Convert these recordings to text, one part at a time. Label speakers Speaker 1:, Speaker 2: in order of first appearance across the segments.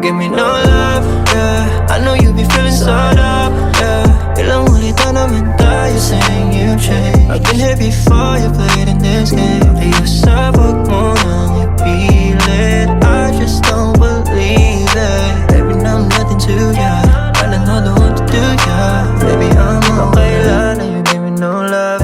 Speaker 1: give me no love, yeah. I know you be feeling sort up, yeah. Ilang ulit na naman tayo saying you changed. I've been here before you played in this game. Kaya sa wag mo nang ipilit, I just don't believe it. Baby, I'm nothing to ya, I don't know what to do, yeah. Baby, I'm okay lang na you give me no love.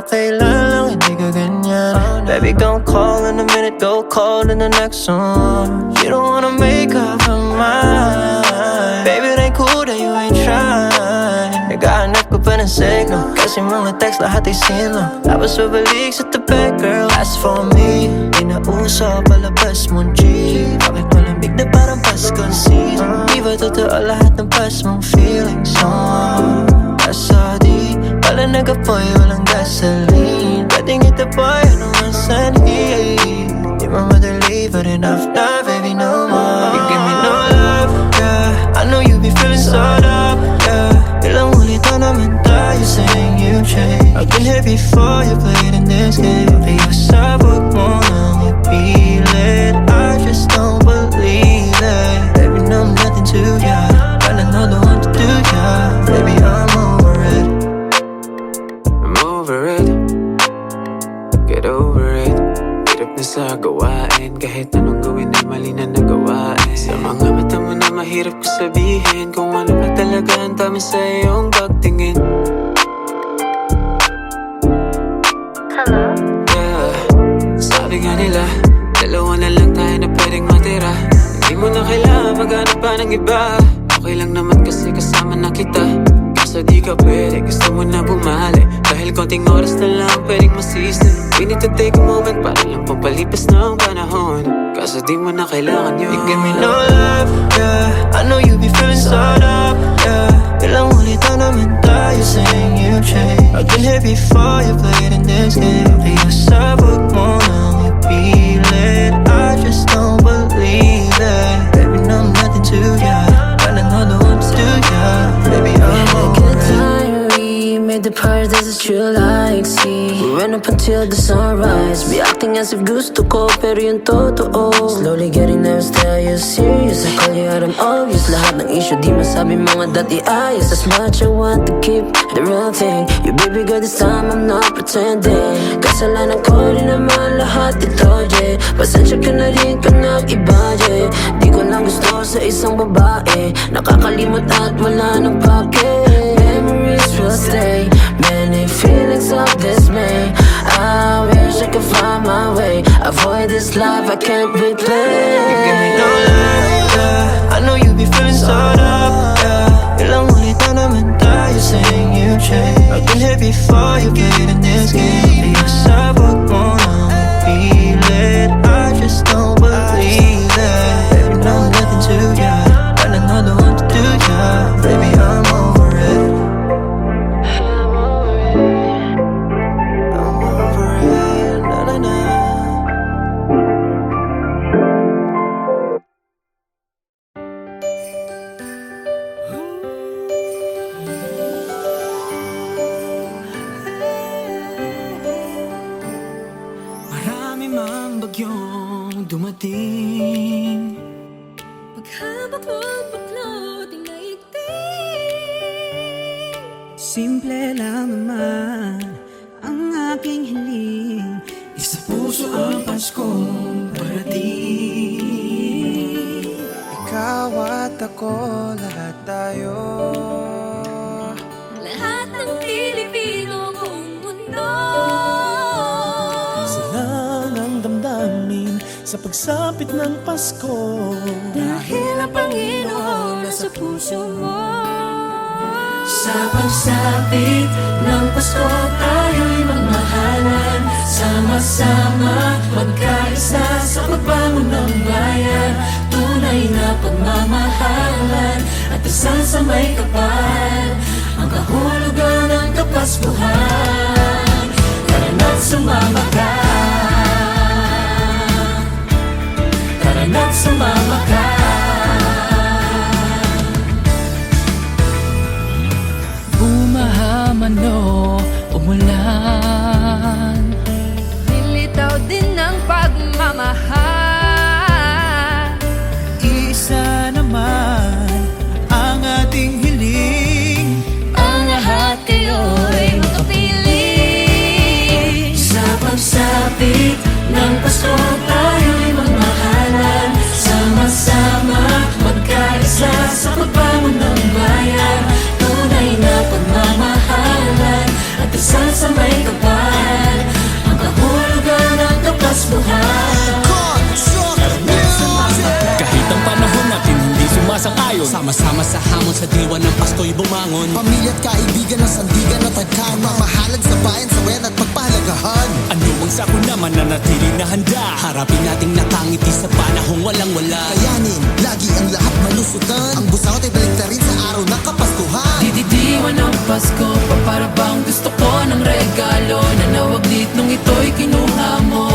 Speaker 1: Okay lang, hindi ka ganyan. Baby, gon' call in a minute, go cold in the next one. You don't wanna make up her mind. Baby, it ain't cool that you ain't trying. Naghahanap ko pa ng signal, kasi mga text lahat ay sino. Tapos babalik sa tabi, girl, ask for me. Di na uso, palabas mong G. Bakit malamig na parang Pasko season? Di ba totoo lahat ng past mong feelings? Asadi, pala nag-apoy, walang gasoline. Pwedeng itapoy, ano ang sanhi. Di mo madali, but enough na, baby, no more. You give me no love, yeah. I know you be feeling sort up, yeah. Ilang ulit na naman tayo saying you changed. I've been here before you played in this game. Kaya sa wag mo nang ipilit, I just don't believe it. Baby, no, I'm nothing to ya, I don't know the one to do ya. Baby, I'm over it.
Speaker 2: I'm over it. Get over it. Hirap na sa gawain, kahit anong gawin ay mali na nagawain. Sa mga mata mo na mahirap ko sabihin kung ano ba talaga ang tama sa iyong pagtingin.
Speaker 3: Hello?
Speaker 2: Yeah, sabi nga nila, dalawa na lang tayo na pwedeng matira. Hindi mo na kailangan maghanap pa ng iba. Okay lang naman kasi kasama na kita. Kaso di ka pwede, gusto mo na bumalik. Dahil konting oras na lang pwedeng masisi. We need to take a moment para lang pampalipas ng panahon. Kaso di mo na kailangan yun.
Speaker 1: You give me no love, yeah. I know you be feeling sort up, yeah. Ilang ulit na naman tayo saying you changed. I've been here before you played in this game. Kaya sa wag mo nang ipilit, I just don't believe it. Baby, no, I'm nothing to ya, I don't know the one to do ya. Baby, I'm over it.
Speaker 4: We made the part that's a true like see. We went up until the sunrise. Be acting as if gusto ko pero yung totoo. Slowly getting nervous, tell you serious. I call you out, I'm obvious. Lahat ng issue di masabi mga dati ayos. As much I want to keep the real thing. You baby girl, this time I'm not pretending. Kasalanan ko rin naman lahat ito, yeah. Pasensya ka na rin ka nag-iba, yeah. Di ko lang gusto sa isang babae nakakalimot at wala ng pake. Memories will stay, many feelings of dismay. I wish I could find my way, avoid this life I can't replay.
Speaker 1: You give me no love, yeah. I know you be feeling sort up, yeah. Ilang ulit na naman tayo saying you changed. I've been here before you played in this game. Kaya sa wag mo nang ipilit, I just don't believe it. Baby, no, nothing to ya, I don't know the one to do ya. Baby, I'm over it. I'm over it, na na na.
Speaker 2: Marami mang bagyong dumating.
Speaker 5: Paghabak mo't baklot ay naigting.
Speaker 6: Simple lang naman ang aking hiling.
Speaker 2: Isa puso ang Paskong parating.
Speaker 6: Ikaw at ako, lahat tayo.
Speaker 5: Lahat ng Pilipino buong mundo.
Speaker 6: Isa lang ang damdamin sa pagsapit ng Pasko.
Speaker 5: Dahil ang Panginoon nasa puso mo.
Speaker 2: Sa pagsapit ng Pasko tayo'y magmahalan. Sama-sama magkaisa sa pagbangon ng bayan. Tunay na pagmamahalan at isang sa may kapal. Ang kahulugan ng Kapaskuhan. Tara na't sumama ka. Tara na't sumama ka. Bumahaman o umulan,
Speaker 5: Lilitaw din ng pagmamahal.
Speaker 6: Isa naman
Speaker 7: Kahit ang panahon natin hindi sumasang-ayon,
Speaker 8: Sama-sama sa hamon sa diwa ng Pasko'y bumangon.
Speaker 9: Pamilya't kaibigan ng sandigan at tagkan, mamahalad sa bayan, sa wet at pagpahalagahan.
Speaker 7: ano ang sako naman na natili na handa?
Speaker 8: Harapin nating nakangiti sa panahong walang-wala.
Speaker 9: Kayanin, lagi ang lahat malusutan. Ang busaw ay balik na rin sa araw ng Kapaskuhan.
Speaker 2: Didiwan ng Pasko pa para bang gusto ko ng regalo na nawaglit nung ito'y kinuha mo.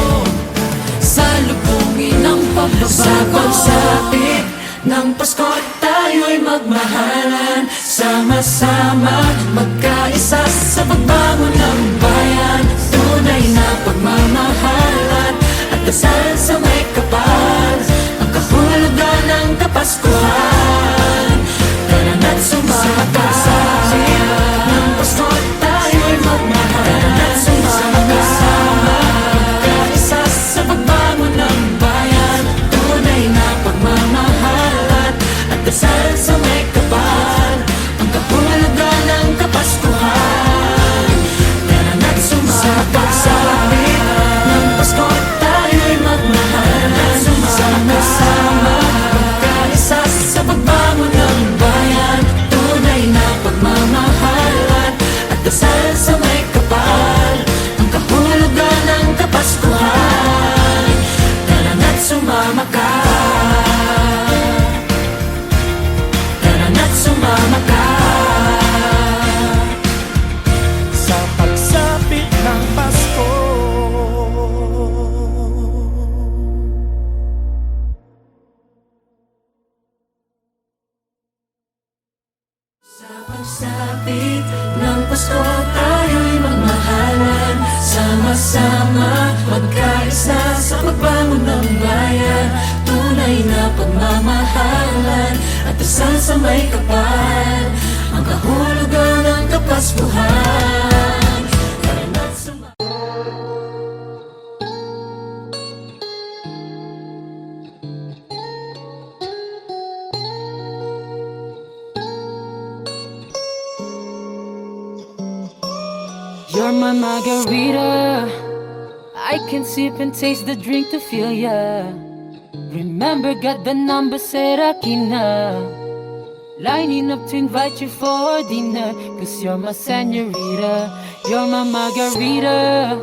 Speaker 2: Salubungin ang pagbabago. Sa pagsapit ng Pasko tayo'y magmahalan. Sama-sama magkaisa sa pagbangon ng bayan. Tunay na pagmamahalan at dasal sa may kapal. Ang kahulugan ng Kapaskuhan. Tara na't sumama ka sa ng Pasko tayo'y magmahalan. At sumama-sama magkaisa sa pagbangon ng bayan. Tunay na pagmamahalan at dasal sa may kapal. Ang kahulugan ng Kapaskuhan. Tara na't sumama ka sa ng Pasko tayo'y magmahalan. At sumama-sama magkaisa sa pagbangon ng bayan. Tunay na pagmamahalan at dasal sa may kapal. Ang kahulugan ng Kapaskuhan. Tara na't sumama ka. Tara na't sumama ka.
Speaker 6: Sa pagsapit ng Pasko.
Speaker 2: Sa pagsapit ng Pasko tayo'y magmahalan. Sama-sama magkaisa sa pagbangon ng bayan. Tunay na pagmamahalan at dasal sa may kapal. Ang kahulugan ng Kapaskuhan. Tara na't sumama. You're my margarita. I can sip and taste the drink to feel ya. Remember, got the number, said Akina. Lining up to invite you for dinner. Cause you're my senorita. You're my margarita.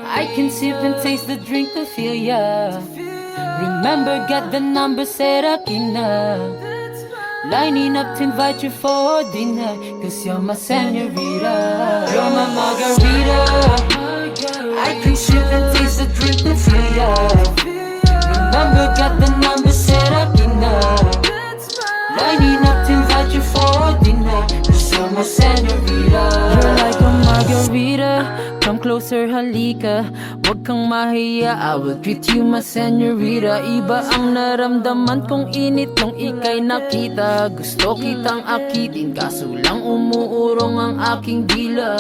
Speaker 2: I can sip and taste the drink to feel ya. Remember, got the number, said Akina. Lining up to invite you for dinner. Cause you're my senorita. You're my margarita. I can sip and taste the drink to feel ya. Remember, got the number, set up enough. Lining up to invite you for dinner. Cause you're my senorita. You're like a margarita. Come closer, halika. Huwag kang mahiya, I will treat you, my senorita. Iba ang naramdaman kong init nung ika'y nakita. Gusto kitang akitin, kaso lang umuurong ang aking dila.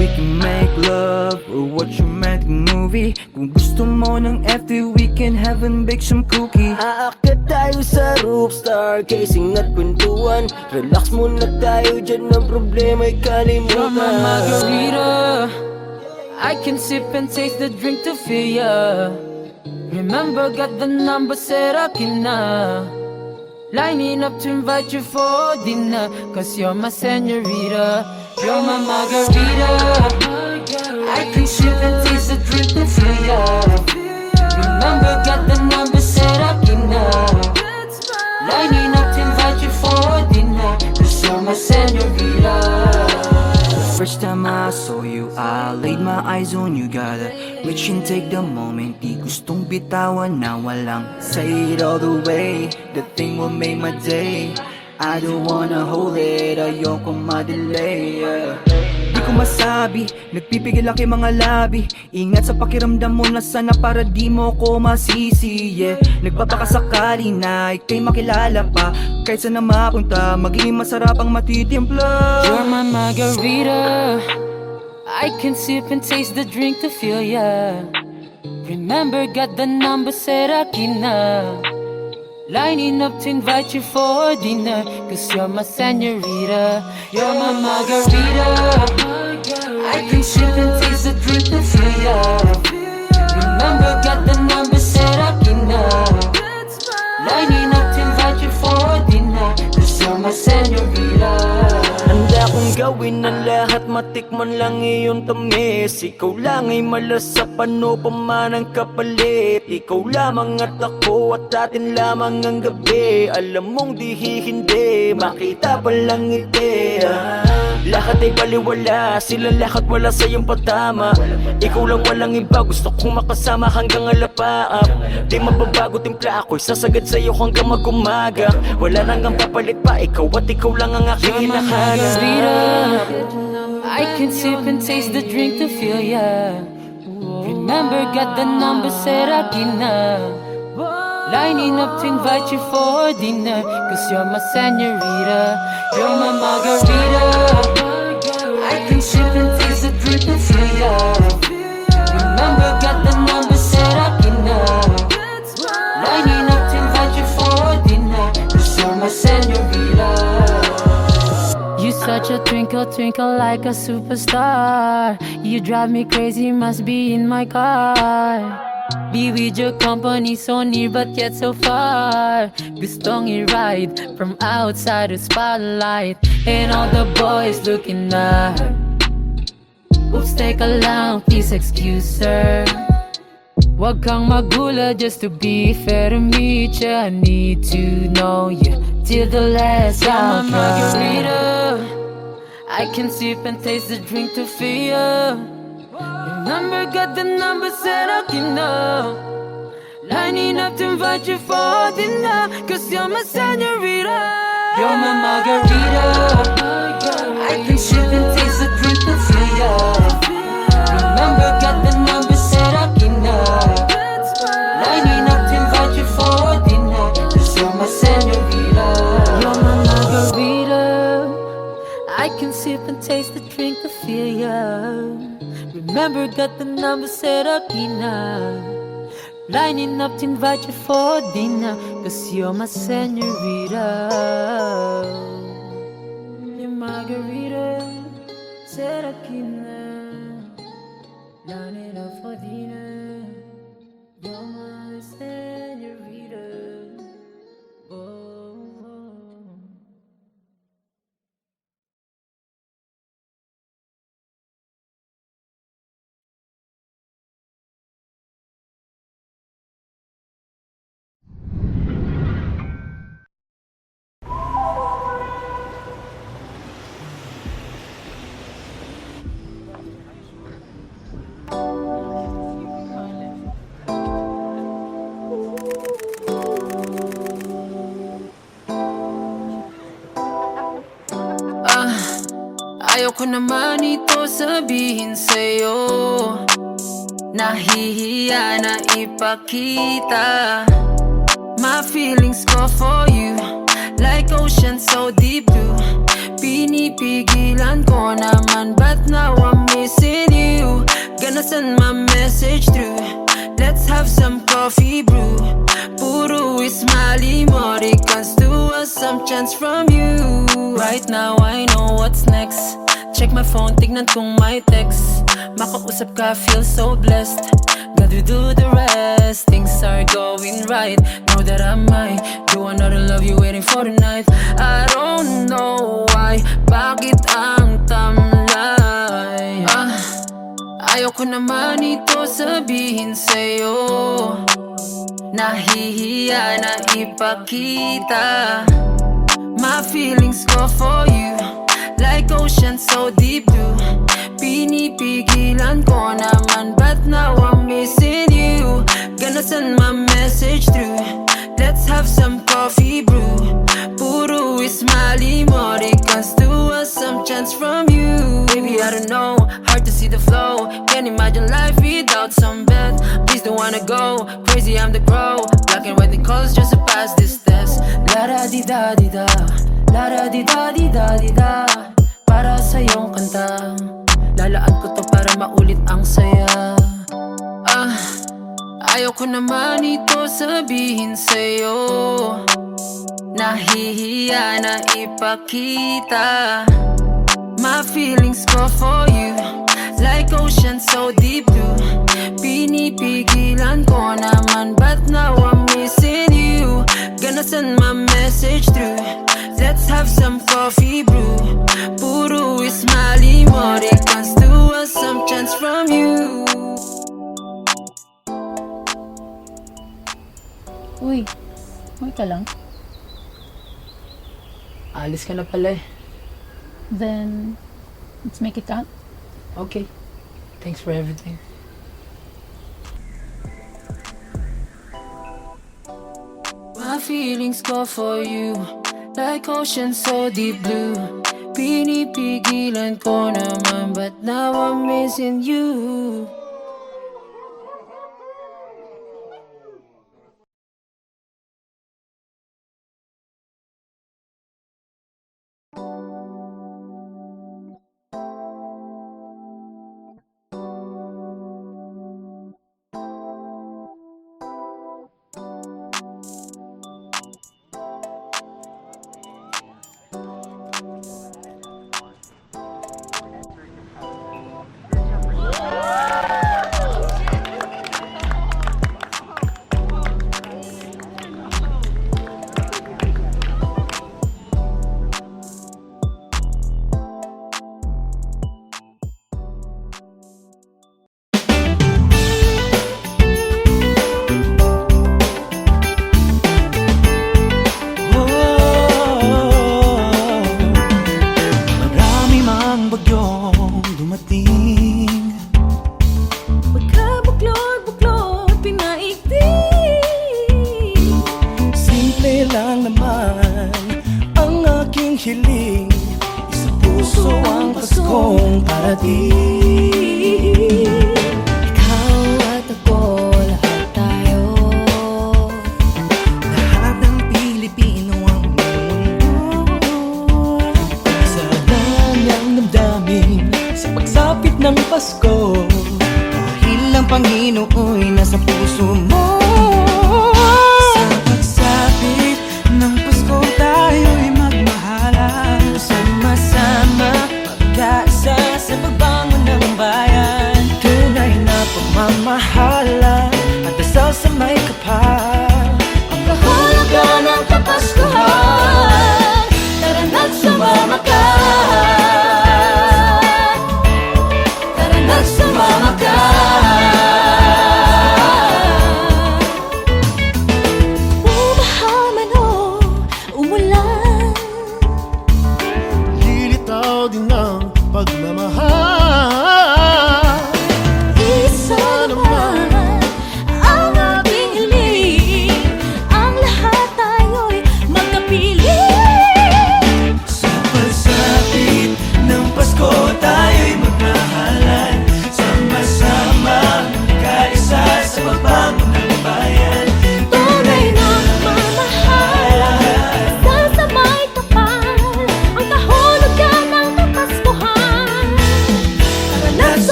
Speaker 10: We can make love or watch a romantic movie. Kung gusto mo ng FT, we can have and bake some cookie.
Speaker 8: Aakyat tayo sa roof, stargazing at kwentuhan. Relax muna tayo dyan, ang problema'y
Speaker 2: You're my
Speaker 8: kalimutan.
Speaker 2: margarita. I can sip and taste the drink to feel ya. Remember, got the number, said Akina. Lining up to invite you for dinner. Cause you're my senorita. You're my margarita. I can sip and taste the drink to feel ya. Remember, got the number, said Akina. Lining up to invite you for dinner. Cause you're my senorita.
Speaker 10: First time I saw you, I laid my eyes on you. Gotta reach and take the moment. Di gustong bitawan na walang say it all the way. The thing will make my day. I don't wanna hold it, ayokong ma-delay, yeah. Di ko masabi, nagpipigil ako mga labi. Ingat sa pakiramdam mo na sana para di mo ko masisi, yeah. Nagpapakasakali na ika'y makilala pa. Kahit saan na mapunta, magiging masarap ang matitimpla.
Speaker 2: You're my margarita. I can sip and taste the drink to feel ya. Remember, got the number, said Akina. Lining up to invite you for dinner. Cause you're my senorita. You're my margarita. I can sip and taste the drink to feel ya. Remember, got the number,
Speaker 8: matikman lang iyong tamis. Ikaw lang ay malasapan o paman ang kapalit. Ikaw lamang at ako at atin lamang ang gabi. Alam mong di hindi, makita pa lang ngiti. Lahat ay baliwala, silang lahat wala sa iyong patama. Ikaw lang walang iba, gusto kong makasama hanggang alapaap. Di mababago timpla ako'y sasagad sa'yo hanggang mag-umaga. Wala nang ang papalit pa, ikaw at ikaw lang ang aking hinahanap.
Speaker 2: I can sip and taste the drink to feel ya. Remember, got the number, said akin na. Lining up to invite you for dinner, cause you're my senorita, you're my margarita. I can sip and taste the drink to feel ya. Remember, got the number, said akin na. Lining up to invite you for dinner, cause you're my senorita. You such a twinkle, twinkle like a superstar. You drive me crazy, must be in my car. Be with your company, so near but yet so far. Gustong i-ride from outside the spotlight, and all the boys looking at. Oops, take a lang, please excuse her. Wag kang magula, just to be fair to meet ya. I need to know you till the last hour. Margarita, I can sip and taste the drink to feel ya. Remember, got the number, said I can know. Lining up to invite you for dinner, cause you're my senorita, you're my margarita. I can sip and taste the drink to feel ya. Remember, got the number, said I can know. Lining up to invite you for dinner, cause you're my senorita, you're my margarita. I can sip and taste the drink to feel ya. Remember, got the number, said akin na. Lining up to invite you for dinner, cause you're my senorita, your margarita, said akin na. Lining up for dinner, you're my senorita. Ayoko naman ito sabihin sa'yo, nahihiya na ipakita my feelings ko for you, like ocean so deep blue. Pinipigilan ko naman, but now I'm missing you. Gonna send my message through, let's have some coffee brew. Puro ismali mo, comes to us some chance from you. Right now I know what's next. Check my phone, tignan kung my text. Makausap ka, feel so blessed. Gotta do the rest, things are going right. Know that I might do another love you waiting for the night. I don't know why, bakit ang tamlay? Ayoko naman ito sabihin sa'yo, nahihiya na ipakita my feelings ko for you, like ocean so deep blue. Pinipigilan ko naman, but now I'm missing you. Gonna send my message through, let's have some coffee brew. Puro ismali mo, comes to us some chance from you. Baby, I don't know, hard to see the flow. Can't imagine life without some bed. Please don't wanna go crazy, I'm the crow. Black and white in colors just to pass this test. La-da-di-da-di-da, la-da-di-da-di-da-di-da. Para sa iyong kanta, lalaan ko to para maulit ang saya. Ayoko naman ito sabihin sa'yo, nahihiya na ipakita my feelings ko for you, like ocean so deep blue. Pinipigilan ko naman, but now I'm missing you. Gonna send my message through, let's have some coffee brew. Puro ismali mo,
Speaker 11: Uy, okay ka lang?
Speaker 2: Alis ka na pala eh.
Speaker 11: Then, let's make it count.
Speaker 2: Okay. Thanks for everything.
Speaker 4: My feelings go for you like ocean so deep blue. Pinipigilan ko naman, but now I'm missing you.
Speaker 6: Marami mang bagyong dumating.
Speaker 5: Pagkabuklod-buklod, pinaigting.
Speaker 6: Simple lang naman ang aking hiling. Sa puso ang Paskong parating.
Speaker 4: Ikaw at ako, lahat tayo.
Speaker 10: Lahat ng Pilipino ang mundo.
Speaker 6: Sa nanyang damdamin sa pagsapit ng Pasko.
Speaker 10: Dahil ang Panginooy nasa puso mo.
Speaker 2: Sa pagsapit ng Pasko tayo'y magmahalan.
Speaker 4: Sama-sama, magkaisa sa pagbangon ng bayan.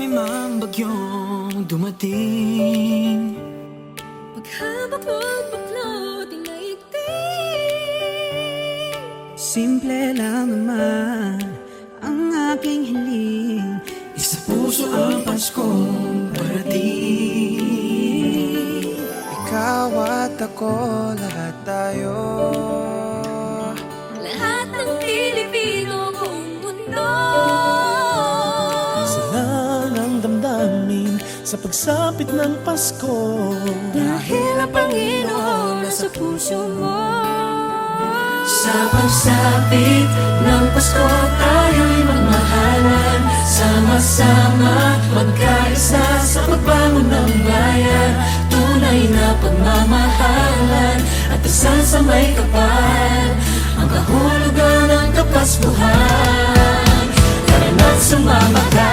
Speaker 2: may mang bagyong dumating.
Speaker 5: Paghabak mo't baklot inaigting.
Speaker 2: Simple lang naman ang aking hiling, isa puso ang Paskong parating.
Speaker 6: Ikaw at ako, lahat tayo.
Speaker 5: Lahat ng Pilipino buong mundo.
Speaker 6: Isa lang ang damdamin sa pagsapit ng Pasko.
Speaker 5: Dahil ang Panginoon nasa puso mo.
Speaker 4: Sa pagsapit ng Pasko, tayo'y magmahalan. Sama-sama, magkaisa sa pagbangon ng bayan. Tunay na pagmamahalan at dasal sa may kapal, ang kahulugan ng Kapaskuhan. Tara na't sumama ka,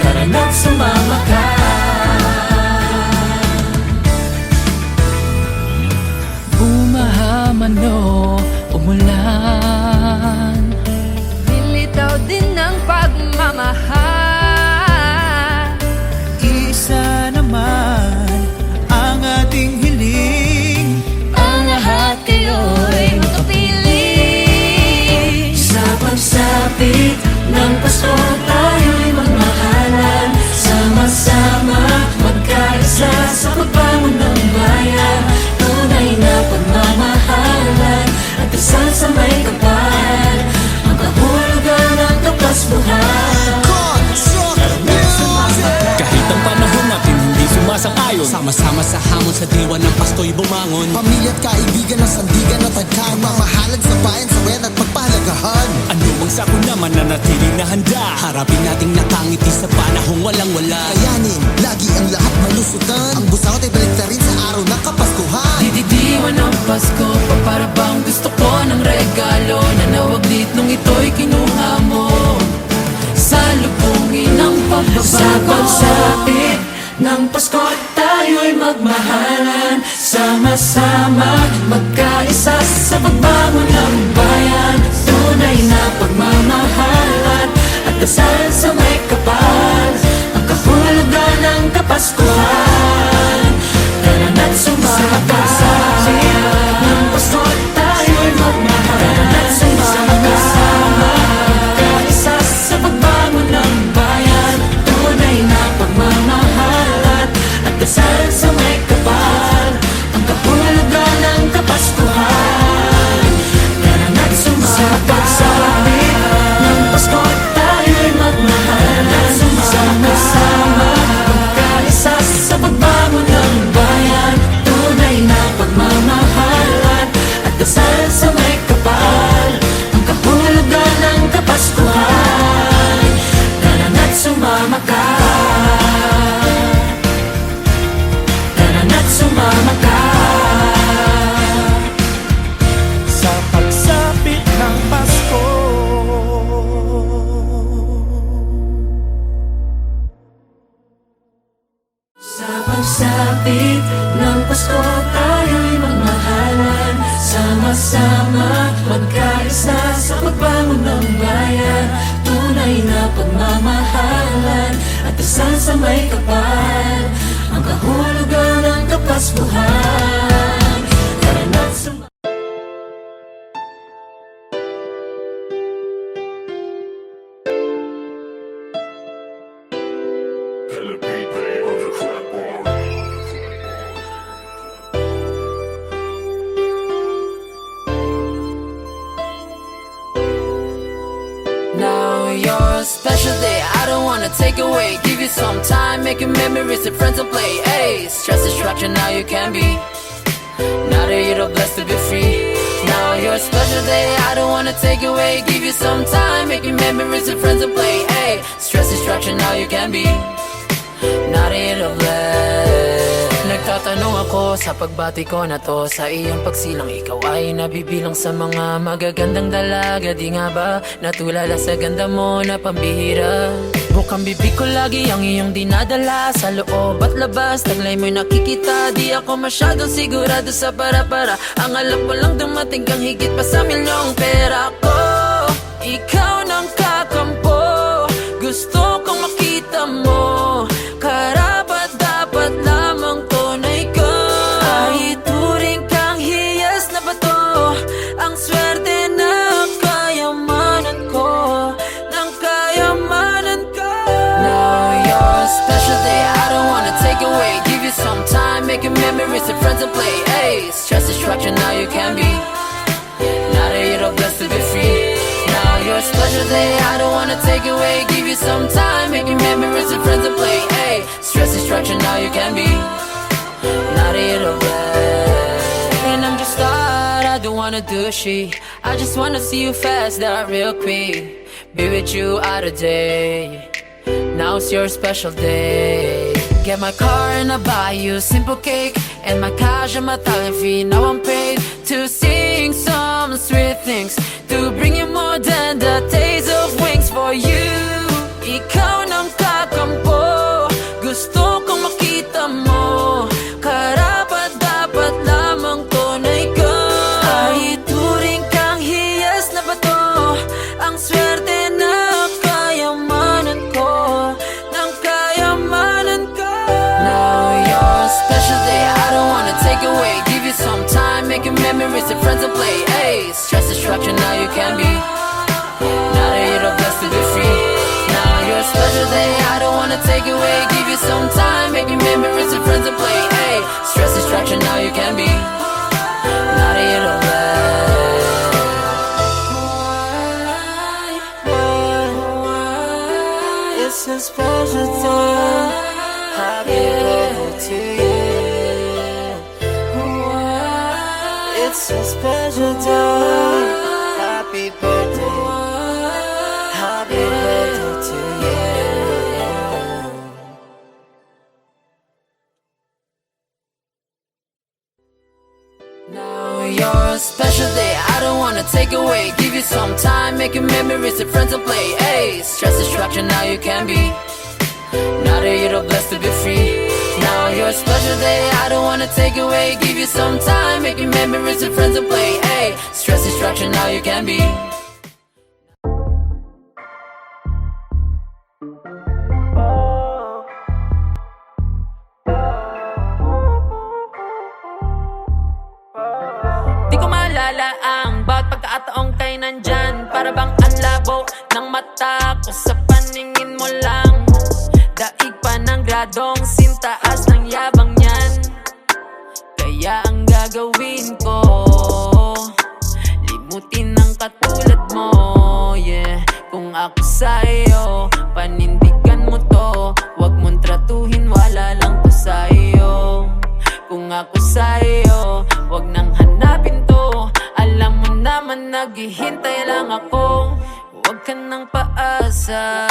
Speaker 4: tara na't sumama ka.
Speaker 2: Bumahaman o umulan,
Speaker 5: Lilitaw din ng pagmamahal.
Speaker 6: Isa naman ang ating hiling.
Speaker 5: Ang lahat kayo'y makapiling.
Speaker 4: Sa pagsapit ng Pasko, tayo'y magmahalan. Sama-sama, magkaisa sa pagbangon ng bayan. Tunay na pagmamahalan at dasal sa may kapal, ang kahulugan ng Kapaskuhan.
Speaker 7: Kahit ang panahon natin hindi sumasang-ayon,
Speaker 9: Sama-sama sa hamon sa diwa ng Pasko'y bumangon. Pamilya at kaibigan ng sandigan at tagkayan. Mamahalad sa bayan, sawayan at pagpahalagahan.
Speaker 7: ano bang sakuna mananatiling na handa?
Speaker 9: Harapin nating nakangiti sa panahong walang-wala. Kayanin, lagi ang lahat malusutan. Ang busawat ay baliktarin sa araw ng Kapaskuhan.
Speaker 2: dididiwan ng Pasko, para bang gusto ko ng regalo na nawaglit nung ito'y kinuha mo. Salubungin ang pagbabago.
Speaker 4: Sa pagsapit ng Pasko, tayo'y magmahalan. Sama-sama, magkaisa sa pagbangon ng bayan. Tunay na pagmamahalan at dasal sa may kapal, ang kahulugan ng Kapaskuhan. Tara na't sumama ka. Ng Pasko, tayo'y magmahalan. Sama-sama, magkaisa sa pagbangon ng bayan. Tunay na pagmamahalan at dasal sa may kapal, ang kahulugan ng Kapaskuhan. Tara na't sumama ka. Ng Pasko, tayo'y magmahalan. Sama-sama, magkaisa sa pagbangon ng bayan. Tunay na pagmamahalan at dasal sa may kapal, ang kahulugan ng Kapaskuhan. Tara na't sumama ka. Tara na't sumama ka.
Speaker 6: Sa pagsapit ng Pasko.
Speaker 4: Sa pagsapit ng Pasko, tayo'y magmahalan. Sama-sama, magkaisa sa pagbangon ng bayan. Tunay na pagmamahalan at dasal sa may kapal, ang kahulugan ng Kapaskuhan. Tara na't sumama.
Speaker 2: Now you're a special day, I don't wanna take away. Give you some time, making memories with friends and play. Hey, stress distraction, now you can be. Now that you're blessed to be free. Now you're a special day, I don't wanna take away. Give you some time, making memories with friends and play. Hey, stress distraction, now you can be. Now that you're blessed. Nagtatanong ako sa pagbati ko na to. Sa iyong pagsilang, ikaw ay nabibilang sa mga magagandang dalaga. Di nga ba natulala sa ganda mo na pambihira? Bukang bibig ko lagi ang iyong dinadala. Sa loob at labas, taglay mo'y nakikita. Di ako masyadong sigurado sa para-para. Ang alam ko lang dumating kang higit pa sa milyong pera ko. Ikaw ng kakampo. Stress destruction, now you can be. Now that you're blessed to be free. Now your special day, I don't wanna take away. Give you some time, making memories with friends and play. Hey, stress destruction, now you can be. Now that you're blessed. And I'm just tired, I don't wanna do shit. I just wanna see you fast, that real quick. Be with you all the day. Now it's your special day. Get my car and I buy you simple cake. And my cash and my talent fee. Now I'm paid to sing some sweet things, to bring you more than the taste of wings for you. Ikaw nang kakampo, gusto kong makita mo. Karapat dapat lamang tunay ka. Ay turing kang hiyas na bato, ang swerte na kayamanan ko, ng kayamanan ko. Now your special day, I don't wanna take away. Give you some time, making memories and friends and play. Hey, stress destruction, now you can be. Now that you're blessed to be free. Now your special day, I don't wanna take away. Give you some time, making memories and friends and play. Hey, stress destruction, now you can be. Now that you're blessed. It's a special time. Happy birthday to you. It's a special day. Happy birthday. Happy birthday to you. Now your special day, I don't wanna take away. Give you some time, making memories with friends and play. Hey, stress destruction, now you can be. Now that you're blessed to be free. Now your special day, I don't wanna take away. Give you some time, making memories with friends and play. Hey, stress destruction, now you can be. Di ko maalala ang bawat pagkakataong kay nandyan. Para bang ang labo ng mata ko sa paningin mo lang. Daig pa ng gradong sintaas ng yabang niyan. Kaya ang gagawin ko, limutin ng katulad mo, yeah. Kung ako sa'yo, panindigan mo to. Huwag mong tratuhin, wala lang to sa'yo. Kung ako sa'yo, huwag nang hanapin to. Alam mo naman naghihintay lang ako. Huwag ka nang paasa,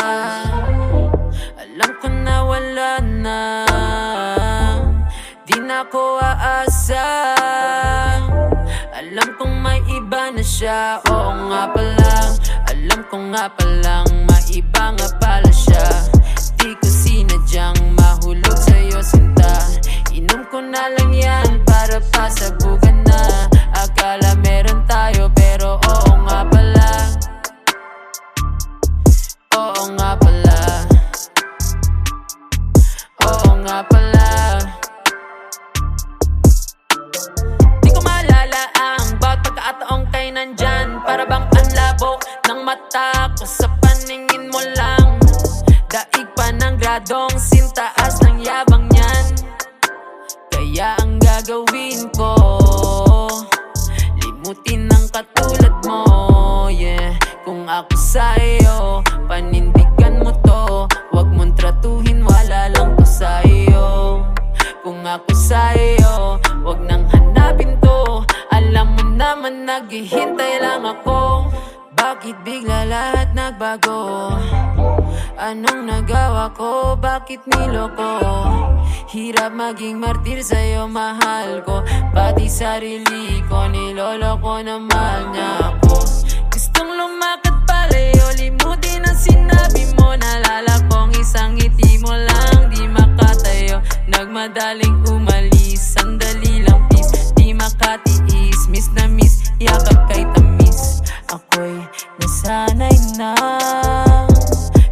Speaker 2: alam ko na wala na. Di na ako aasa, alam kong may iba na siya. Oo nga pala, alam ko nga palang may iba nga pala siya. Di ko sinadyang mahulog sa'yo sinta. Inom ko na lang yan para pasabugan na. Akala meron tayo pero oo nga pala. Oo nga pala. Oo nga pala. Di ko maalala ang bawat pagkakataong kay nandyan. Para bang ang labo ng mata ko sa paningin mo lang. Daig pa ng gradong sintaas ng yabang niyan. Kaya ang gagawin ko, limutin ng katulad mo, yeah. Kung ako sa'yo, panindigan mo to. Huwag mong tratuhin, wala lang to sa'yo. Kung ako sa'yo, huwag nang hanapin to. Alam mo naman naghihintay lang ako. Bakit bigla lahat nagbago? Anong nagawa ko? Bakit niloko? Hirap maging martir sa'yo, mahal ko. Pati sarili ko, niloloko na mahal niya ako. Gustong lumakad palayo, limutin ang sinabi mo. Nalala kong isang ngiti mo lang, di makatayo. Nagmadaling umalis, sandali lang please. Di makatiis, miss na miss, yakap kay tamis. Ako'y nasanay na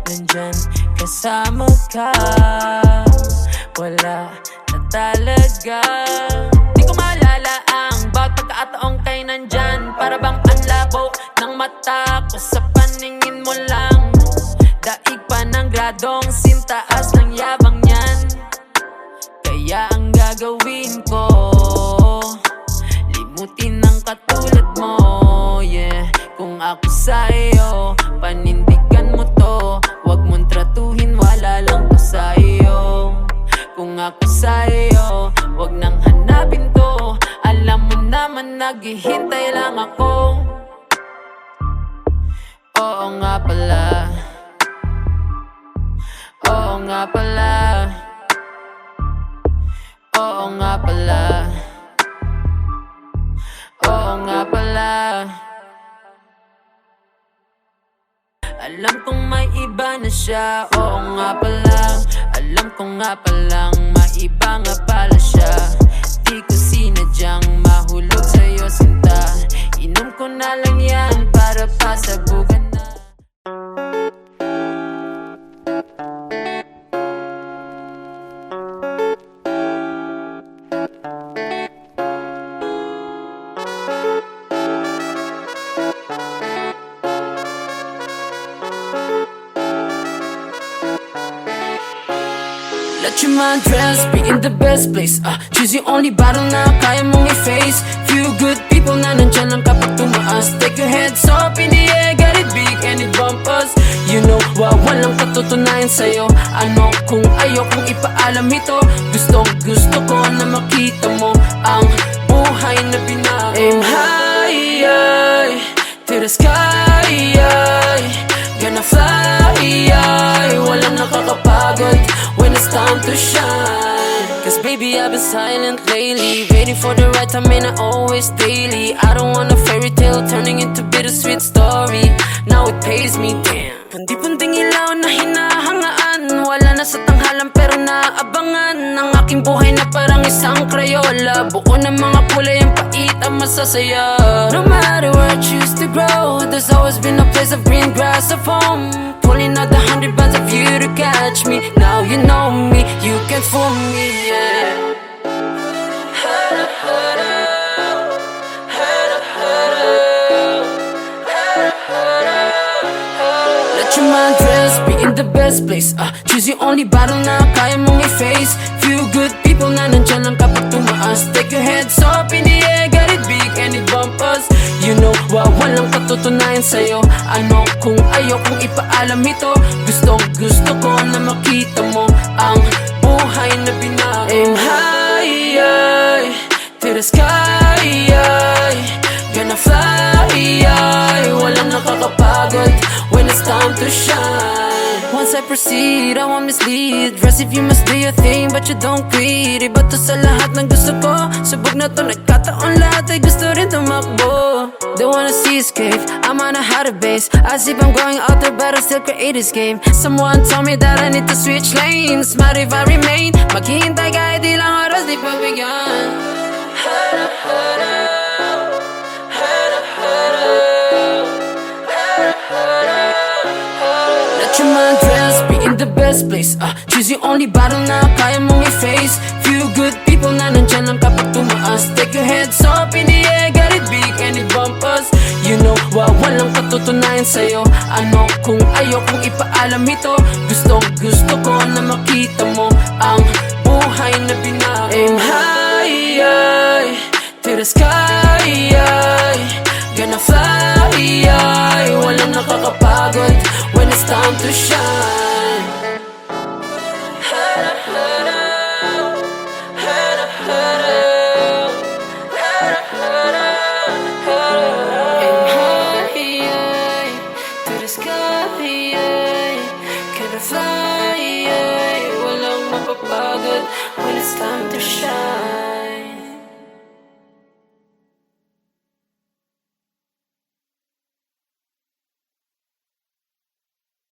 Speaker 2: nandyan kasama ka. Wala na talaga. Di ko maalala ang bawat pagkakataong kay nandyan. Para bang ang labo ng mata ko sa paningin mo lang. Daig pa ng gradong sintaas ng yabang niyan. Kaya ang gagawin ko, ako sa'yo, panindigan mo to. Huwag mong tratuhin, wala lang to sa'yo. Kung ako sa'yo, huwag nang hanapin to. Alam mo naman naghihintay lang ako. Oo nga pala, oo nga pala, oo nga pala, oo nga pala. Alam kong may iba na siya, oo nga pala. Alam ko nga palang maiba nga pala siya. Di ko sinadyang mahulog sa'yo sinta. Inom ko na lang yan para pasabugan na.
Speaker 4: Let your mind dress, be in the best place. Choose your only battle na kaya mong i-face. Few good people na nandyan lang kapag tumaas. Take your heads up in the air, get it big and it bump us. You know, walang katutunayan sa'yo. Ano kung ayokong ipaalam ito? Gusto ko na makita mo ang buhay na binago. Aim high, ay, to the sky, ay, gonna fly, ay, walang nakakapagod when it's time to shine. Cause baby I've been silent lately, waiting for the right time and I always daily. I don't want a fairy tale turning into bittersweet story. Now it pays me, damn. Pundi-punding ilaw na hinahangaan, wala na sa tanghalan pero naabangan. Ang aking buhay na parang isang Crayola, buo ng mga kulay ang pait ang masasaya. No matter where I choose to grow, there's always been a place of green grass of home. Pulling out the 100 bands of you to catch me. Now you know me, you can fool me, yeah. Let your mind dress, be in the best place. Choose your only battle na kaya mong i-face. Few good people na nandyan lang kapag tumaas. Take your heads up in the air, get it big and it bump us. You know, walang katutunayan sa'yo. Ano kung ayokong ipaalam ito? Gusto ko na makita mo ang buhay na binago. Aim high, ay, to the sky, ay, gonna fly, ay, walang nakakapagod when it's time to shine. Once I proceed, I won't mislead. Rest if you must do your thing, but you don't quit. Iba to sa lahat ng gusto ko. Subok na to, nagkataon lahat ay gusto rin tumakbo. They wanna see escape, I'm on a harder base. As if I'm going out there, but I still create this game. Someone told me that I need to switch lanes. Smart if I remain, maghihintay kahit ilang oras di pagbigyan. Let your mind dress, be in the best place. Choose your only battle na kaya mong i-face. Few good people na nandyan lang kapag tumaas. Take your heads up in the air, get it big and it bump us. You know, walang katutunayan sa'yo. Ano kung ayokong ipaalam ito? Gusto ko na makita mo ang buhay na binago. Aim high, ay, to the sky, ay, gonna fly, ay, walang nakakapagod when it's time to shine. Aim high, ay, to the sky, ay, gonna fly, ay, walang mapapagod when it's time to shine.